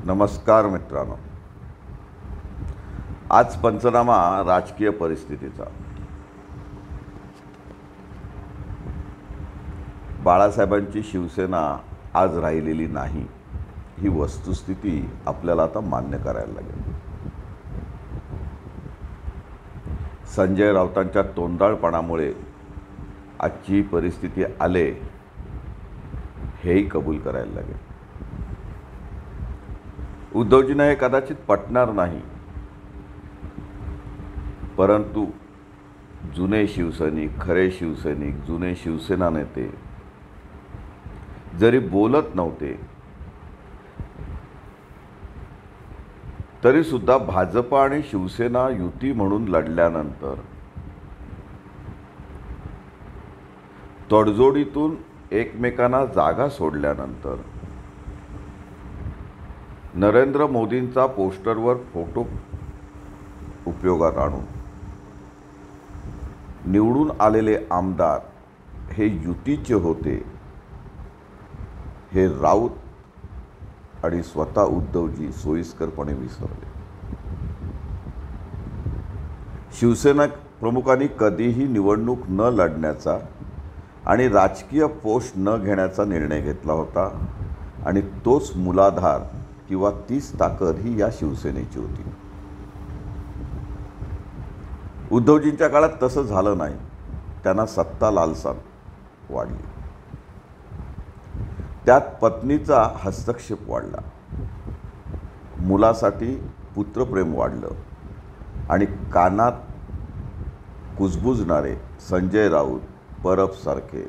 नमस्कार मित्रांनो. आज पंचनामा राजकीय परिस्थितीचा. बाळासाहेबांची शिवसेना आज राहिलेली नाही ही वस्तुस्थिती आपल्याला आता मान्य करायला लागेल. संजय राऊतांच्या तोंडाळपणामुळे आजची परिस्थिती आले हेही कबूल करायला लागेल. उद्धवजींना हे कदाचित पटणार नाही, परंतु जुने शिवसैनिक, खरे शिवसैनिक, जुने शिवसेना नेते जरी बोलत नव्हते तरी सुद्धा भाजप आणि शिवसेना युती म्हणून लढल्यानंतर तडजोडीतून एकमेकांना जागा सोडल्यानंतर नरेंद्र मोदींचा पोस्टरवर फोटो उपयोगात आणून निवडून आलेले आमदार हे युतीचे होते हे राऊत आणि स्वतः उद्धवजी सोयीस्करपणे विसरले. शिवसेना प्रमुखांनी कधीही निवडणूक न लढण्याचा आणि राजकीय पोष न घेण्याचा निर्णय घेतला होता आणि तोच मूलाधार किंवा तीच ताकद ही या शिवसेनेची होती. उद्धवजींच्या काळात तसं झालं नाही. त्यांना सत्ता लालसा वाढली, त्यात पत्नीचा हस्तक्षेप वाढला, मुलासाठी पुत्रप्रेम वाढलं आणि कानात कुजबुजणारे संजय राऊत, परब सारखे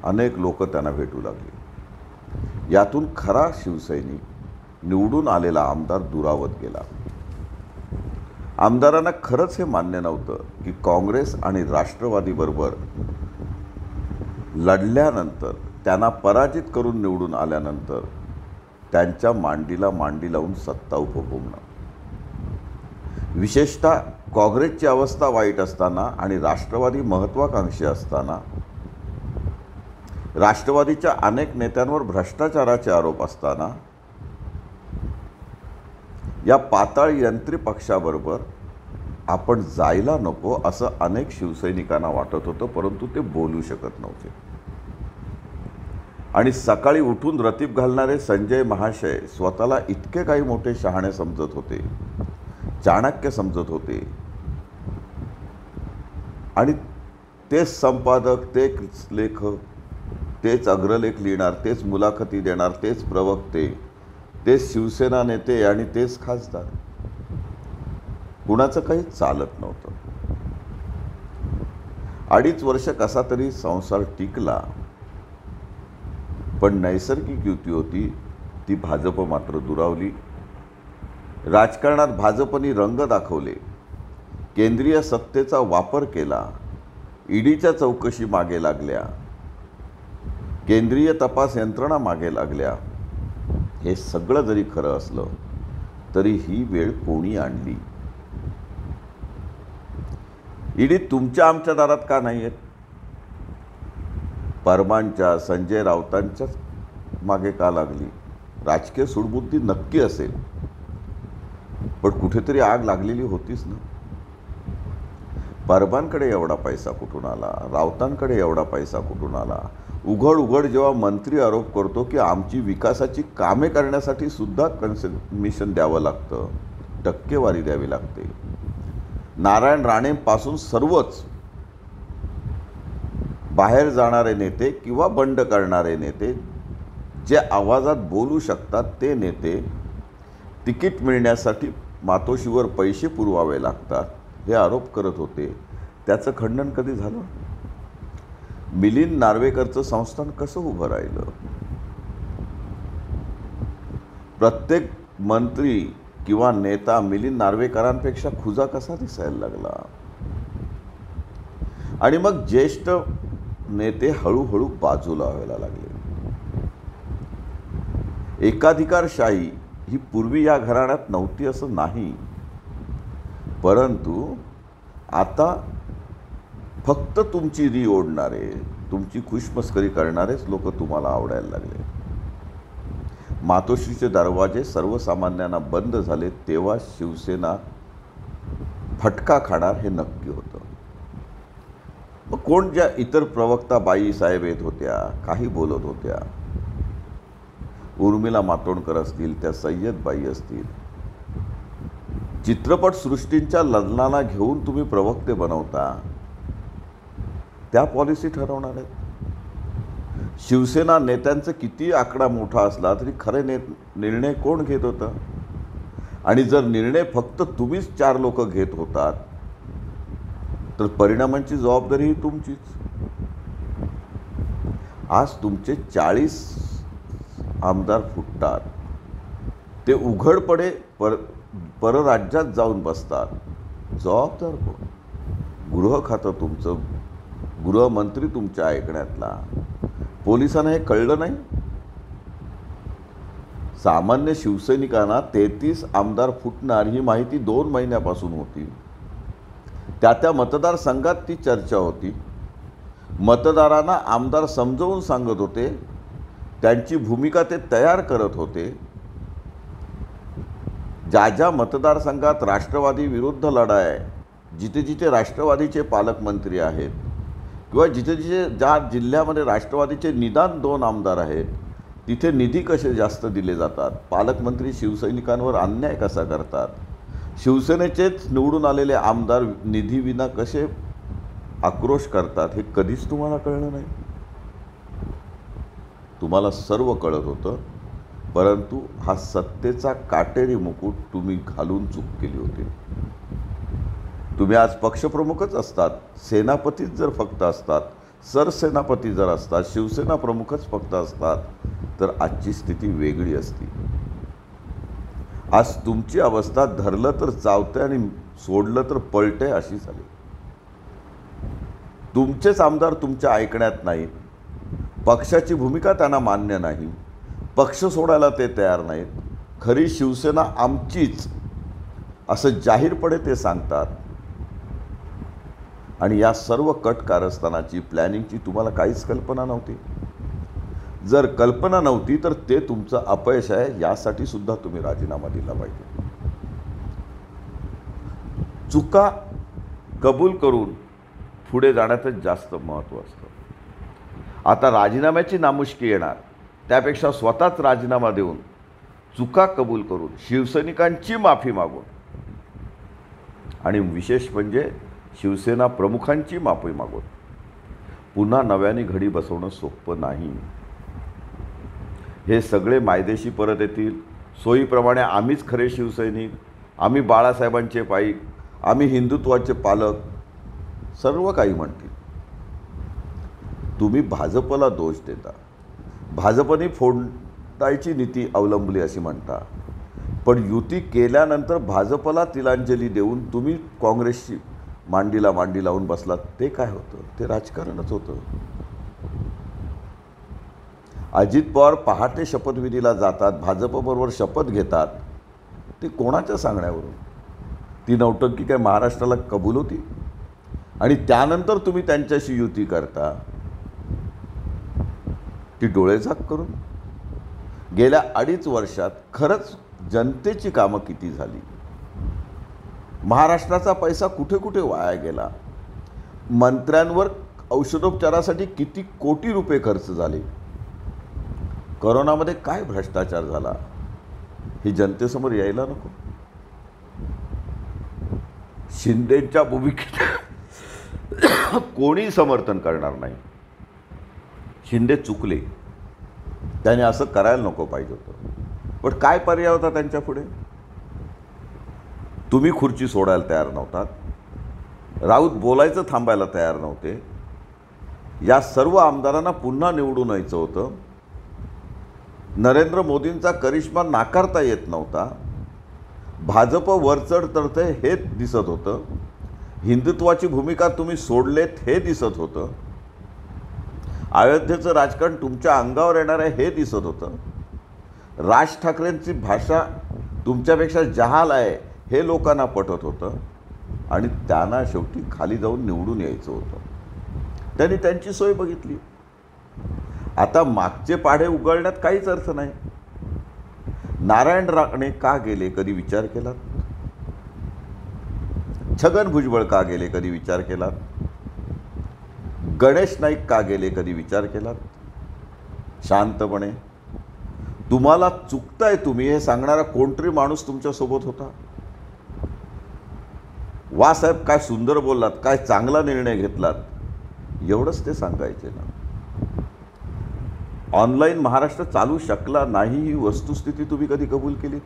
अनेक लोक त्यांना भेटू लागले. यातून खरा शिवसैनिक, निवडून आलेला आमदार दुरावत गेला. आमदारांना खरंच हे मान्य नव्हतं की काँग्रेस आणि राष्ट्रवादीबरोबर लढल्यानंतर, त्यांना पराजित करून निवडून आल्यानंतर त्यांच्या मांडीला मांडी लावून सत्ता उपभोगणं, विशेषतः काँग्रेसची अवस्था वाईट असताना आणि राष्ट्रवादी महत्त्वाकांक्षी असताना, राष्ट्रवादीच्या अनेक नेत्यांवर भ्रष्टाचाराचे आरोप असताना, या पाताळ यंत्री पक्षाबरोबर आपण जायला नको असं अनेक शिवसैनिकांना वाटत होतं, परंतु ते बोलू शकत नव्हते. आणि सकाळी उठून रतीब घालणारे संजय महाशय स्वतःला इतके काही मोठे शहाणे समजत होते, चाणक्य समजत होते आणि तेच संपादक, तेच लेखक, तेच अग्रलेख लिहिणार, तेच मुलाखती देणार, तेच प्रवक्ते, तेच शिवसेना नेते आणि तेच खासदार. कुणाचं काही चालत नव्हतं. 2.5 वर्ष कसा तरी संसार टिकला, पण नैसर्गिक युती होती ती भाजप मात्र दुरावली. राजकारणात भाजपने रंग दाखवले, केंद्रीय सत्तेचा वापर केला, ईडीच्या चौकशी मागे लागल्या, केंद्रीय तपास यंत्रणा मागे लागल्या. हे सगळं जरी खरं असलं तरी ही वेळ कोणी आणली? ईडी तुमच्या आमच्या दारात का नाही आहेत? परमांच्या, संजय राऊतांच्या मागे का लागली? राजकीय सूडबुद्धी नक्की असेल, पण कुठेतरी आग लागलेली होतीच ना. परबांकडे एवढा पैसा कुठून आला? राऊतांकडे एवढा पैसा कुठून आला? उघड उघड जेव्हा मंत्री आरोप करतो की आमची विकासाची कामे करण्यासाठी सुद्धा कन्सेशन द्यावं लागतं, टक्केवारी द्यावी लागते, नारायण राणेंपासून सर्वच बाहेर जाणारे नेते किंवा बंड करणारे नेते, जे आवाजात बोलू शकतात ते नेते, तिकीट मिळण्यासाठी मातोश्रीवर पैसे पुरवावे लागतात, हे आरोप करत होते. त्याचं खंडन कधी झालं? मिलिंद नार्वेकरचं संस्थान कसं उभं राहिलं? प्रत्येक मंत्री किंवा नेता मिलिंद नार्वेकरांपेक्षा खुजा कसा दिसायला लागला? आणि मग ज्येष्ठ नेते हळूहळू बाजूला व्हायला लागले. एकाधिकारशाही ही पूर्वी या घराण्यात नव्हती असं नाही, परंतु आता फक्त तुमची री ओढणारे, तुमची खुशमस्करी करणारेच लोक तुम्हाला आवडायला लागले. मातोश्रीचे दरवाजे सर्वसामान्यांना बंद झाले तेव्हा शिवसेना फटका खाणार हे नक्की होतं. मग कोण ज्या इतर प्रवक्ता बाई साहेब येत होत्या, काही बोलत होत्या, उर्मिला मातोंडकर असतील, त्या सय्यदबाई असतील, चित्रपटसृष्टींच्या लग्नाला घेऊन तुम्ही प्रवक्ते बनवता, त्या पॉलिसी ठरवणार आहेत. शिवसेना नेत्यांचं किती आकडा मोठा असला तरी खरे निर्णय कोण घेत होतं? आणि जर निर्णय फक्त तुम्हीच 4 लोक घेत होतात तर परिणामांची जबाबदारी ही तुमचीच. आज तुमचे 40 आमदार फुटतात, ते उघडपणे परराज्यात जाऊन बसतात. जबाबदार कोण? गृह खातं तुमचं, गृहमंत्री तुमच्या ऐकण्यातला. पोलिसांना हे कळलं नाही? सामान्य शिवसैनिकांना 33 आमदार फुटणार ही माहिती 2 महिन्यापासून होती. त्या मतदारसंघात ती चर्चा होती. मतदारांना आमदार समजावून सांगत होते, त्यांची भूमिका ते तयार करत होते. ज्या मतदारसंघात राष्ट्रवादी विरुद्ध लढाई आहे, जिथे जिथे राष्ट्रवादीचे पालकमंत्री आहेत, किंवा जिथे जिथे ज्या जिल्ह्यामध्ये राष्ट्रवादीचे निदान 2 आमदार आहेत, तिथे निधी कसे जास्त दिले जातात, पालकमंत्री शिवसैनिकांवर अन्याय कसा करतात, शिवसेनेचेच निवडून आलेले आमदार निधीविना कसे आक्रोश करतात, हे कधीच तुम्हाला कळलं नाही. तुम्हाला सर्व कळत होतं, परंतु हा सत्तेचा काटेरी मुकुट तुम्ही घालून चूक केली होती. तुम्ही आज पक्षप्रमुखच असतात, सेनापतीच जर फक्त असतात, सरसेनापती जर असतात, शिवसेना प्रमुखच फक्त असतात, तर आजची स्थिती वेगळी असती. आज तुमची अवस्था धरलं तर चावते आणि सोडलं तर पळते अशी झाली. तुमचेच आमदार तुमच्या ऐकण्यात नाहीत, पक्षाची भूमिका त्यांना मान्य नाही, पक्ष सोडायला ते तयार नाहीत. खरी शिवसेना आमचीच असं जाहीरपणे ते सांगतात. आणि या सर्व कट कारस्थानाची, प्लॅनिंगची तुम्हाला काहीच कल्पना नव्हती. जर कल्पना नव्हती तर ते तुमचं अपयश आहे, यासाठी सुद्धा तुम्ही राजीनामा दिला पाहिजे. चुका कबूल करून पुढे जाण्यातच जास्त महत्त्व असतं. आता राजीनाम्याची नामुष्की येणार, त्यापेक्षा स्वतःच राजीनामा देऊन, चुका कबूल करून, शिवसैनिकांची माफी मागून, आणि विशेष म्हणजे शिवसेना प्रमुखांची माफी मागून पुन्हा नव्याने घडी बसवणं सोपं नाही. हे सगळे मायदेशी परत येतील. सोयीप्रमाणे आम्हीच खरे शिवसैनिक, आम्ही बाळासाहेबांचे पाईक, आम्ही हिंदुत्वाचे पालक, सर्व काही म्हणतील. तुम्ही भाजपला दोष देता, भाजपने फोडायची नीती अवलंबली अशी म्हणता, पण युती केल्यानंतर भाजपला तिलांजली देऊन तुम्ही काँग्रेसची मांडीला मांडी लावून बसलात. ते काय होतं? ते राजकारणच होतं. अजित पवार पहाटे शपथविधीला जातात, भाजपबरोबर शपथ घेतात. ते कोणाच्या सांगण्यावरून? ती नौटंकी काय महाराष्ट्राला कबूल होती? आणि त्यानंतर तुम्ही त्यांच्याशी युती करता, ती डोळेझाक करून. गेल्या 2.5 वर्षात खरंच जनतेची कामं किती झाली? महाराष्ट्राचा पैसा कुठे कुठे वाया गेला? मंत्र्यांवर औषधोपचारासाठी किती कोटी रुपये खर्च झाले? कोरोनामध्ये काय भ्रष्टाचार झाला? ही जनतेसमोर यायला नको? शिंदेच्या भूमिकेत कोणी समर्थन करणार नाही. शिंदे चुकले, त्याने असं करायला नको पाहिजे होतं. पण काय पर्याय होता त्यांच्या पुढे? तुम्ही खुर्ची सोडायला तयार नव्हतात, राऊत बोलायचं थांबायला तयार नव्हते. या सर्व आमदारांना पुन्हा निवडून यायचं होतं. नरेंद्र मोदींचा करिश्मा नाकारता येत नव्हता. भाजप वरचढ तळतंय हे दिसत होतं. हिंदुत्वाची भूमिका तुम्ही सोडलेत हे दिसत होतं. अयोध्येचं राजकारण तुमच्या अंगावर येणार आहे हे दिसत होतं. राज ठाकरेंची भाषा तुमच्यापेक्षा जहाल आहे हे लोकांना पटत होतं. आणि त्यांना शेवटी खाली जाऊन निवडून यायचं होतं. त्यांनी त्यांची सोय बघितली. आता मागचे पाढे उघडण्यात काहीच अर्थ नाही. नारायण राणे का गेले कधी विचार केलात? छगन भुजबळ का गेले कधी विचार केलात? गणेश नाईक का गेले कधी विचार केलात? शांतपणे तुम्हाला चुकताय तुम्ही हे सांगणारा कोणतरी माणूस तुमच्यासोबत होता? वा साहेब काय सुंदर बोललात, काय चांगला निर्णय घेतलात, एवढंच ते सांगायचे ना. ऑनलाईन महाराष्ट्र चालू शकला नाही ही वस्तुस्थिती तुम्ही कधी कबूल केली?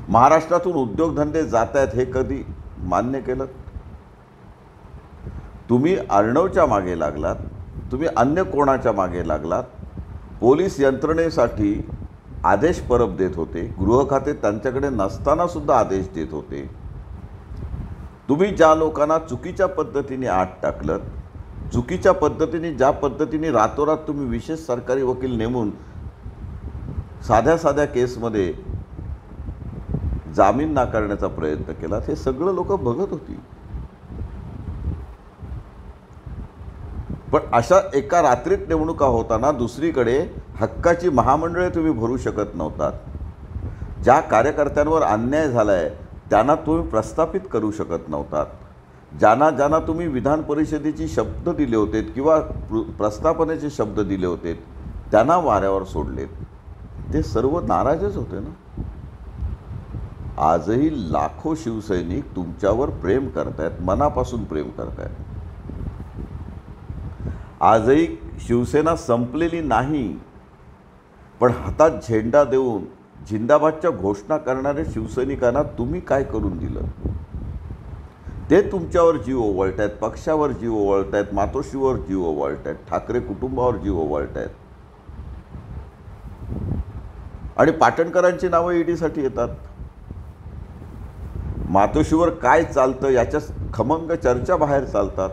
महाराष्ट्रातून उद्योगधंदे जात आहेत हे कधी मान्य केलं? तुम्ही अर्णवच्या मागे लागलात, तुम्ही अन्य कोणाच्या मागे लागलात. पोलीस यंत्रणेसाठी आदेश परब देत होते, गृह खाते त्यांच्याकडे नसताना सुद्धा आदेश देत होते. तुम्ही ज्या लोकांना चुकीच्या पद्धतीने आत टाकलं, चुकीच्या पद्धतीने ज्या पद्धतीने रातोरात तुम्ही विशेष सरकारी वकील नेमून साध्या साध्या केसमध्ये जामीन नाकारण्याचा प्रयत्न केला, हे सगळं लोक बघत होती. पण अशा एका रात्रीत निवडणुका होताना दुसरीकडे हक्काची महामंडळे तुम्ही भरू शकत नव्हतात. ज्या कार्यकर्त्यांवर अन्याय झालाय त्यांना तुम्ही प्रस्थापित करू शकत नव्हतात. ज्यांना तुम्ही विधान परिषदेची शब्द दिले होते किंवा प्रस्थापनेचे शब्द दिले होते त्यांना वाऱ्यावर सोडलेत. ते सर्व नाराजच होते ना. आजही लाखो शिवसैनिक तुमच्यावर प्रेम करतायत, मनापासून प्रेम करतायत. आजही शिवसेना संपलेली नाही, पण हातात झेंडा देऊन झिंदाबादच्या घोषणा करणाऱ्या शिवसैनिकांना तुम्ही काय करून दिलं? ते तुमच्यावर जीव ओवाळतायत, पक्षावर जीव ओवाळतायत, मातोश्रीवर जीव ओवाळतायत, ठाकरे कुटुंबावर जीव ओवाळतायत. आणि पाटणकरांची नावं ईडीसाठी येतात. मातोश्रीवर काय चालतं याच्या खमंग चर्चा बाहेर चालतात.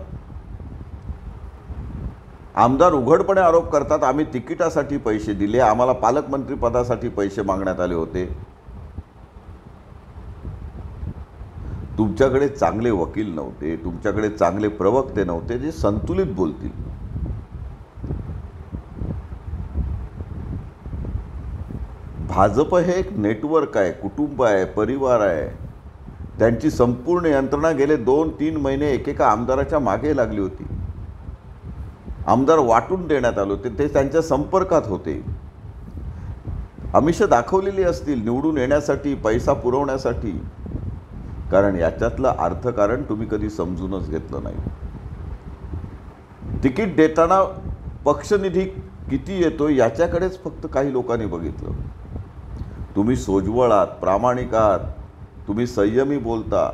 आमदार उघडपणे आरोप करतात, आम्ही तिकिटासाठी पैसे दिले, आम्हाला पालकमंत्री पदासाठी पैसे मागण्यात आले होते. तुमच्याकडे चांगले वकील नव्हते, तुमच्याकडे चांगले प्रवक्ते नव्हते जे संतुलित बोलतील. भाजप हे एक नेटवर्क आहे, कुटुंब आहे, परिवार आहे. त्यांची संपूर्ण यंत्रणा गेले 2-3 महिने एकेका आमदाराच्या मागे लागली होती. आमदार वाटून देण्यात आले होते, ते त्यांच्या संपर्कात होते. आमिषं दाखवलेली असतील निवडून येण्यासाठी, पैसा पुरवण्यासाठी. कारण याच्यातलं अर्थकारण तुम्ही कधी समजूनच घेतलं नाही. तिकीट देताना पक्षनिधी किती येतो याच्याकडेच फक्त काही लोकांनी बघितलं. तुम्ही सोज्वळ आहात, प्रामाणिक आहात, तुम्ही संयमी बोलता,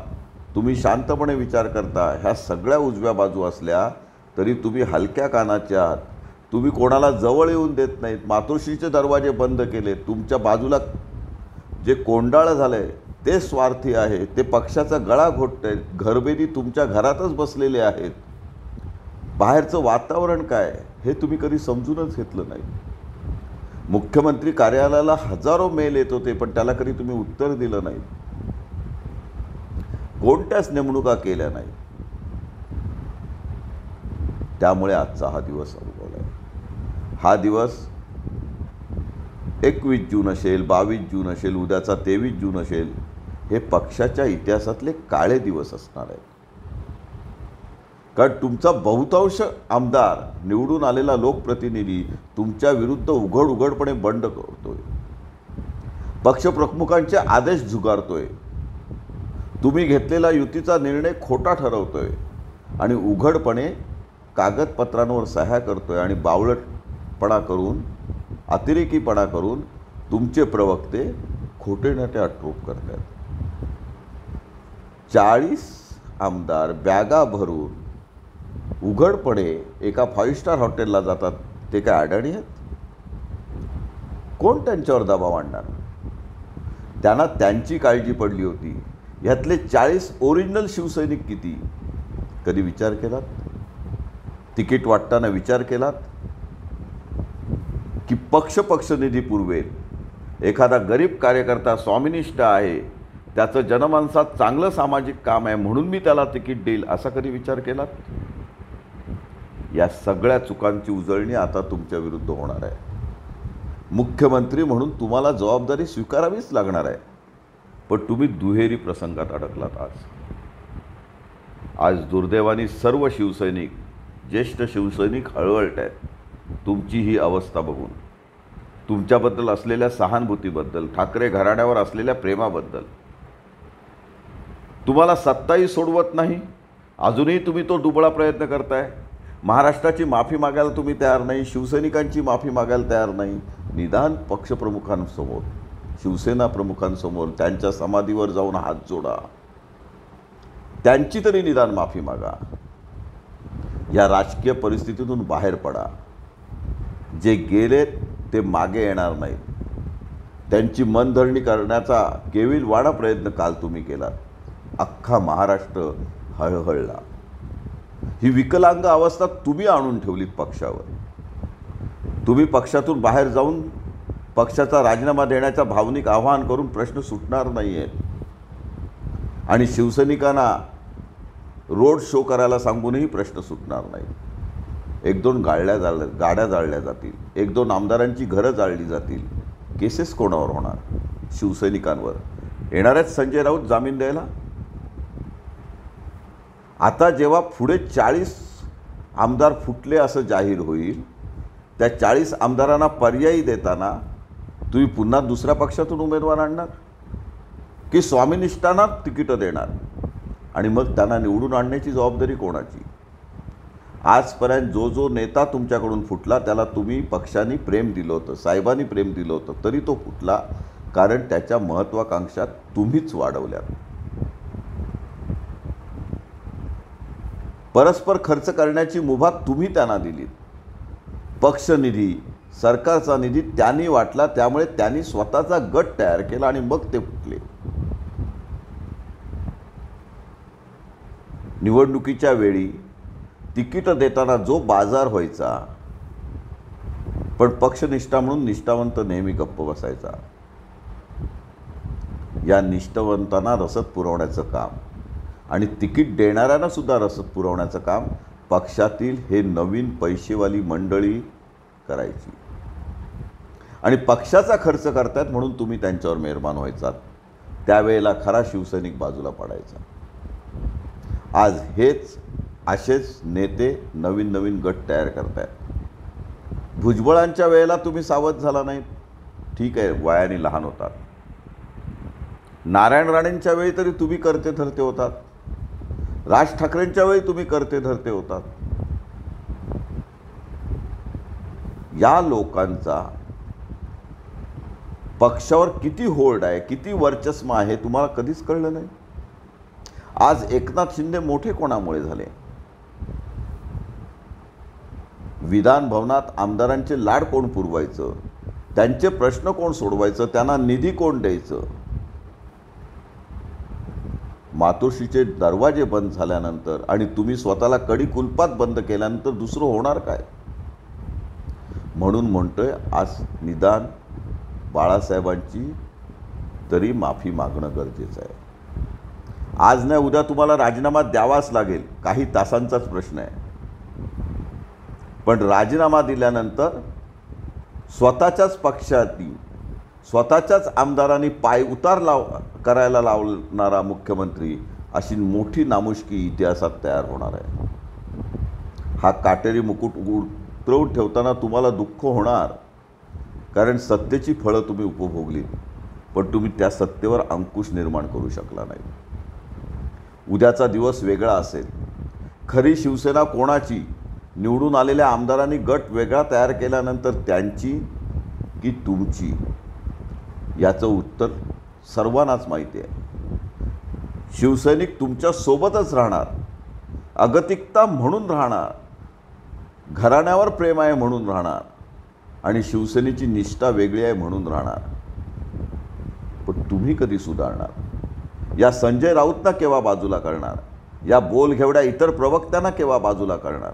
तुम्ही शांतपणे विचार करता, ह्या सगळ्या उजव्या बाजू असल्या तरी तुम्ही हलक्या कानाचे आहात. तुम्ही कोणाला जवळ येऊन देत नाहीत, मातोश्रीचे दरवाजे बंद केले. तुमच्या बाजूला जे कोंडाळं झालं आहे ते स्वार्थी आहे, ते पक्षाचा गळा घोटत आहेत, घरबेदी तुमच्या घरातच बसलेले आहेत. बाहेरचं वातावरण काय हे तुम्ही कधी समजूनच घेतलं नाही. मुख्यमंत्री कार्यालयाला हजारो मेल येत होते, पण त्याला कधी तुम्ही उत्तर दिलं नाही. कोणत्याच नेमणुका केल्या नाही. त्यामुळे आजचा हा दिवस अनुभवला आहे. हा दिवस 21 जून असेल, 22 जून असेल, उद्याचा 23 जून असेल, हे पक्षाच्या इतिहासातले काळे दिवस असणार आहेत. कारण तुमचा बहुतांश आमदार, निवडून आलेला लोकप्रतिनिधी तुमच्या विरुद्ध उघडपणे बंड करतोय, पक्षप्रमुखांचे आदेश झुगारतोय, तुम्ही घेतलेला युतीचा निर्णय खोटा ठरवतोय आणि उघडपणे कागदपत्रांवर सह्या करतोय आणि बावळटपणा करून, अतिरेकीपणा करून तुमचे प्रवक्ते खोटे नाटे आरोप करतात. 40 आमदार बॅगा भरून उघडपणे एका 5 स्टार हॉटेलला जातात. ते काय अडाणी आहेत? कोण त्यांच्यावर दबाव आणणार? त्यांना त्यांची काळजी पडली होती. यातले 40 ओरिजिनल शिवसैनिक किती? कधी विचार केलात? तिकीट वाटताना विचार केलात की पक्षनिधी पुरवेल, एखादा गरीब कार्यकर्ता स्वामिनिष्ठ आहे, त्याचं जनमानसात चांगलं सामाजिक काम आहे म्हणून मी त्याला तिकीट देईल, असा कधी विचार केलात? या सगळ्या चुकांची उजळणी आता तुमच्या विरुद्ध होणार आहे. मुख्यमंत्री म्हणून तुम्हाला जबाबदारी स्वीकारावीच लागणार आहे. पण तुम्ही दुहेरी प्रसंगात अडकलात. आज दुर्दैवाने सर्व शिवसैनिक, ज्येष्ठ शिवसैनिक हळहळत आहेत तुमची ही अवस्था बघून, तुमच्याबद्दल असलेल्या सहानुभूतीबद्दल, ठाकरे घराण्यावर असलेल्या प्रेमाबद्दल. तुम्हाला सत्ताही सोडवत नाही, अजूनही तुम्ही तो दुबळा प्रयत्न करताय. महाराष्ट्राची माफी मागायला तुम्ही तयार नाही, शिवसैनिकांची माफी मागायला तयार नाही. निदान पक्षप्रमुखांसमोर, शिवसेना प्रमुखांसमोर त्यांच्या समाधीवर जाऊन हात जोडा, त्यांची तरी निदान माफी मागा. या राजकीय परिस्थितीतून बाहेर पडा. जे गेलेत ते मागे येणार नाहीत. त्यांची मनधरणी करण्याचा केविलवाणा प्रयत्न काल तुम्ही केलात. अख्खा महाराष्ट्र हळहळला. ही विकलांग अवस्था तुम्ही आणून ठेवलीत पक्षावर. तुम्ही पक्षातून बाहेर जाऊन पक्षाचा राजीनामा देण्याचा भावनिक आवाहन करून प्रश्न सुटणार नाही आहेत. आणि शिवसैनिकांना रोड शो करायला सांगूनही प्रश्न सुटणार नाही. एक दोन गाड्या जाळल्या जातील, एक दोन आमदारांची घरं जाळली जातील. केसेस कोणावर होणार? शिवसैनिकांवर. येणार आहेत संजय राऊत जामीन द्यायला. आता जेव्हा पुढे 40 आमदार फुटले असं जाहीर होईल, त्या 40 आमदारांना पर्यायी देताना तुम्ही पुन्हा दुसऱ्या पक्षातून उमेदवार आणणार की स्वामीनिष्ठांना तिकीटं देणार? आणि मग त्यांना निवडून आणण्याची जबाबदारी कोणाची? आजपर्यंत जो नेता तुमच्याकडून फुटला त्याला तुम्ही पक्षाने प्रेम दिलं होतं, साहेबांनी प्रेम दिलं होतं, तरी तो फुटला कारण त्याच्या महत्त्वाकांक्षा तुम्हीच वाढवल्या. परस्पर खर्च करण्याची मुभा तुम्ही त्यांना दिलीत. पक्ष निधी, सरकारचा निधी त्यांनी वाटला, त्यामुळे त्यांनी स्वतःचा गट तयार केला आणि मग ते फुटले. निवडणुकीच्या वेळी तिकीट देताना जो बाजार व्हायचा, पण पक्षनिष्ठा म्हणून निष्ठावंत नेहमी गप्प बसायचा. या निष्ठावंतांना रसद पुरवण्याचं काम आणि तिकीट देणाऱ्यांना सुद्धा रसद पुरवण्याचं काम पक्षातील हे नवीन पैसेवाली मंडळी करायची. आणि पक्षाचा खर्च करतात म्हणून तुम्ही त्यांच्यावर मेहरबान व्हायचात. त्यावेळेला खरा शिवसैनिक बाजूला पडायचा. आज असेच नेते नवीन गट तयार करतायत. भुजबळांच्या वेळेला तुम्ही सावध झाला नाहीत, ठीक आहे, वयाने लहान होतात. नारायण राणेंच्या वेळी तरी तुम्ही करते धरते होतात. राज ठाकरेंच्या वेळी तुम्ही करते धरते होतात. या लोकांचा पक्षावर किती होल्ड आहे, किती वर्चस्व आहे तुम्हाला कधीच कळलं नाही. आज एकनाथ शिंदे मोठे कोणामुळे झाले? विधान भवनात आमदारांचे लाड कोण पुरवायचं, त्यांचे प्रश्न कोण सोडवायचं, त्यांना निधी कोण द्यायचं? मातोश्रीचे दरवाजे बंद झाल्यानंतर आणि तुम्ही स्वतःला कडी कुलपात बंद केल्यानंतर दुसरं होणार काय? म्हणून म्हणतोय आज निदान बाळासाहेबांची तरी माफी मागणं गरजेचं आहे. आज नाही उद्या तुम्हाला राजीनामा द्यावाच लागेल, काही तासांचाच प्रश्न आहे. पण राजीनामा दिल्यानंतर स्वतःच्याच पक्षातील स्वतःच्याच आमदारांनी पाय उतार करायला लावणारा मुख्यमंत्री अशी मोठी नामुष्की इतिहासात तयार होणार आहे. हा काटेरी मुकुट उतरवून ठेवताना तुम्हाला दुःख होणार, कारण सत्तेची फळं तुम्ही उपभोगलीत, पण तुम्ही त्या सत्तेवर अंकुश निर्माण करू शकला नाही. उद्याचा दिवस वेगळा असेल. खरी शिवसेना कोणाची? निवडून आलेल्या आमदारांनी गट वेगळा तयार केल्यानंतर त्यांची की तुमची? याचं उत्तर सर्वांनाच माहिती आहे. शिवसैनिक तुमच्या सोबतच राहणार, अगतिकता म्हणून राहणार, घराण्यावर प्रेम आहे म्हणून राहणार आणि शिवसेनेची निष्ठा वेगळी आहे म्हणून राहणार. पण तुम्ही कधी सुधारणार? या संजय राऊतना केव्हा बाजूला करणार? या बोलघेवड्या इतर प्रवक्त्यांना केव्हा बाजूला करणार?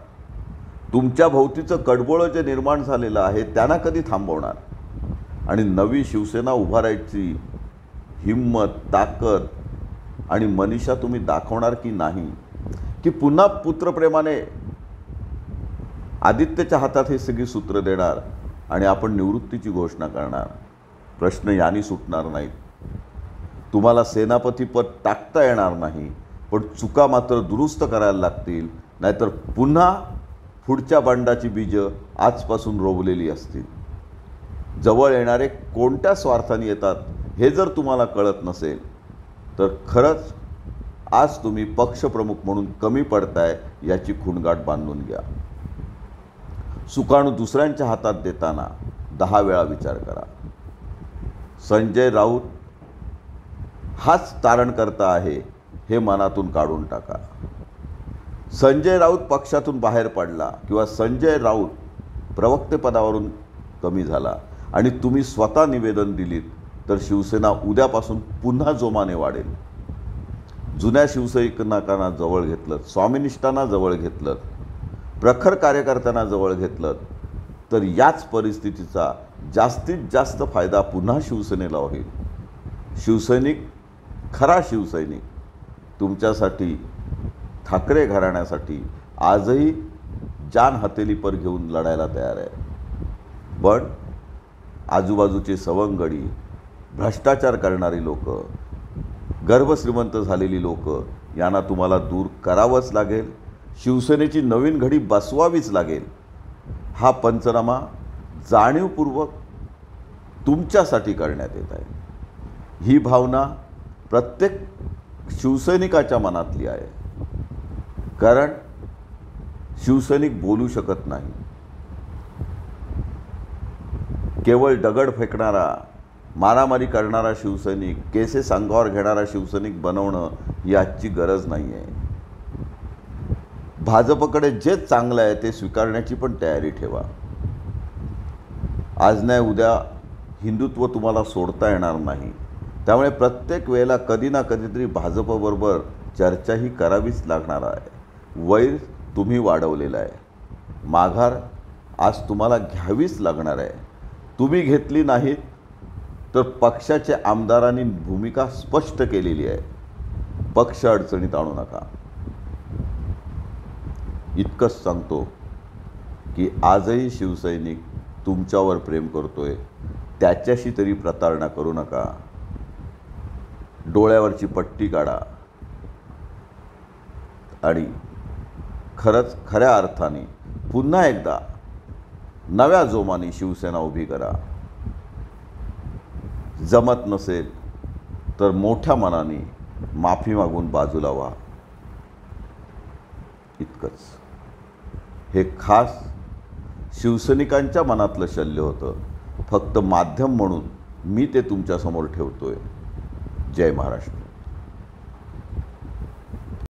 तुमच्या भोवतीचं कडबोळं जे निर्माण झालेलं आहे त्यांना कधी थांबवणार? आणि नवी शिवसेना उभारायची हिम्मत, ताकद आणि मनीषा तुम्ही दाखवणार की नाही? की पुन्हा पुत्रप्रेमाने आदित्यच्या हातात हे सगळी सूत्र देणार आणि आपण निवृत्तीची घोषणा करणार. प्रश्न यानी सुटणार नाहीत. तुम्हाला सेनापतीपद टाकता येणार नाही, पण चुका मात्र दुरुस्त करायला लागतील, नाहीतर पुन्हा पुढच्या बंडाची बीजं आजपासून रोवलेली असतील. जवळ येणारे कोणत्या स्वार्थाने येतात हे जर तुम्हाला कळत नसेल तर खरंच आज तुम्ही पक्षप्रमुख म्हणून कमी पडताय याची खुणगाठ बांधून घ्या. सुकाणू दुसऱ्यांच्या हातात देताना 10 वेळा विचार करा. संजय राऊत हाच तारणकर्ता आहे हे मनातून काढून टाका. संजय राऊत पक्षातून बाहेर पडला किंवा संजय राऊत प्रवक्तेपदावरून कमी झाला आणि तुम्ही स्वतः निवेदन दिलीत तर शिवसेना उद्यापासून पुन्हा जोमाने वाढेल. जुन्या शिवसैनिकांना जवळ घेतलं, स्वामिनिष्ठांना जवळ घेतलं, प्रखर कार्यकर्त्यांना जवळ घेतलं तर याच परिस्थितीचा जास्तीत जास्त फायदा पुन्हा शिवसेनेला होईल. शिवसैनिक, खरा शिवसैनिक तुमच्यासाठी, ठाकरे घराण्यासाठी आजही जान हथेली पर घेऊन लढायला तयार आहे. पण आजूबाजूचे सवंगडी, भ्रष्टाचार करणारी लोक, गर्भश्रीमंत झालेली लोक यांना तुम्हाला दूर करावंच लागेल. शिवसेनेची नवीन घडी बसवावीच लागेल. हा पंचनामा जाणीवपूर्वक तुमच्यासाठी करण्यात येत आहे. ही भावना प्रत्येक शिवसैनिकाच्या मनातली आहे. कारण शिवसैनिक बोलू शकत नाही. केवळ दगड फेकणारा, मारामारी करणारा शिवसैनिक, केसेस अंगावर घेणारा शिवसैनिक बनवणं ही आजची गरज नाही आहे. भाजपकडे जे चांगलं आहे ते स्वीकारण्याची पण तयारी ठेवा. आज नाही उद्या हिंदुत्व तुम्हाला सोडता येणार नाही. त्यामुळे प्रत्येक वेळेला कधी ना कधीतरी भाजपबरोबर चर्चाही करावीच लागणार आहे. वैर तुम्ही वाढवलेला आहे. माघार आज तुम्हाला घ्यावीच लागणार आहे. तुम्ही घेतली नाहीत तर पक्षाच्या आमदारांनी भूमिका स्पष्ट केलेली आहे. पक्ष अडचणीत आणू नका. इतकंच सांगतो की आजही शिवसैनिक तुमच्यावर प्रेम करतोय. त्याच्याशी तरी प्रतारणा करू नका. डोळ्यावरची पट्टी काढा आणि खरंच खऱ्या अर्थाने पुन्हा एकदा नव्या जोमाने शिवसेना उभी करा. जमत नसेल तर मोठ्या मनाने माफी मागून बाजूला व्हा. इतकंच. हे खास शिवसैनिकांच्या मनातलं शल्य होतं. फक्त माध्यम म्हणून मी ते तुमच्यासमोर ठेवतोय. जय महाराष्ट्र.